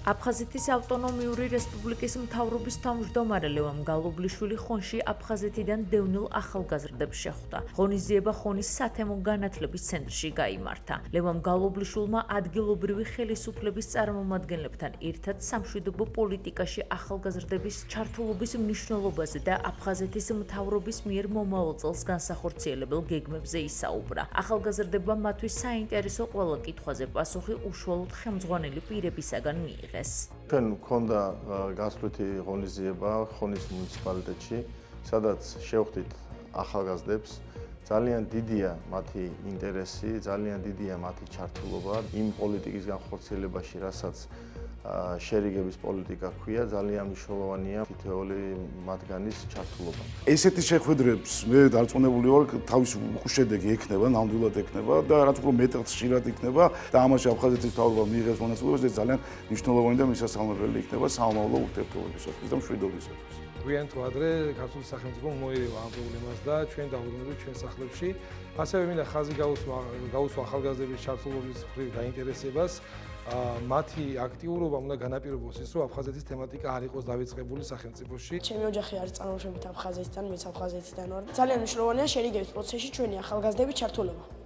აფხაზეთის ავტონომიური რესპუბლიკის მთავრობის თავმჯდომარე ლევან გალობლიშვილი ხონში აფხაზეთიდან დევნილ ახალგაზრდებს შეხვდა. ღონისძიება ხონის სათემო განათლების ცენტრში გაიმართა. ლევან გალობლიშვილმა ადგილობრივი ხელისუფლების წარმომადგენლებთან ერთად სამშვიდობო პოლიტიკაში ახალგაზრდების ჩართულობის მნიშვნელობაზე და აფხაზეთის მთავრობის მიერ მომავალ წელს განსახორციელებელ გეგმებზე ისაუბრა. ახალგაზრდებმა მათთვის საინტერესო ყველა კითხვაზე პასუხი უშუალოდ ხელმძღვანელი პირებისაგან მიიღეს. ჩვენ გვქონდა გასვლითი ღონისძიება ხონის მუნიციპალიტეტში, სადაც შევხვდით ახალგაზრდებს. ძალიან დიდია მათი ინტერესი, ძალიან დიდია მათი ჩართულობა იმ პოლიტიკის განხორციელებაში, რასაც შერიგების პოლიტიკა ქვია, ძალიან მნიშვნელოვანია თითოეული მათგანის ჩართულობა. ესეთი შეხვედრებს მე დარწმუნებული ვარ, თავის შედეგი ექნება, ნამდვილად ექნება და რაც უფრო მეტად ხშირად იქნება და ამაში აფხაზეთის მთავრობა მიიღებს მონაწილეობას, ეს ძალიან მნიშვნელოვანი და მისასალმებელი იქნება სამომავლო ურთიერთობებისათვის და მშვიდობისათვის. გვიან თუ ადრე ქართული სახელმწიფო მოეреვა ამ პრობლემას და ჩვენ დავუდგენთ ჩვენ სახლებში. ასევე მინდა ხაზი გაუსვა ახალგაზრდების ჩართულობის მხრივ დაინტერესებას. მათი აქტიურობა უნდა განაპირობოს ის, რომ აფხაზეთის თემატიკა არ იყოს დავიწყებული სახელმწიფოში. ჩემი ოჯახი არის წარმოშობით აფხაზეთიდან, მეც აფხაზეთიდან ვარ. ძალიან მნიშვნელოვანია შერიგების პროცესში ჩვენი ახალგაზრდების ჩართულობა.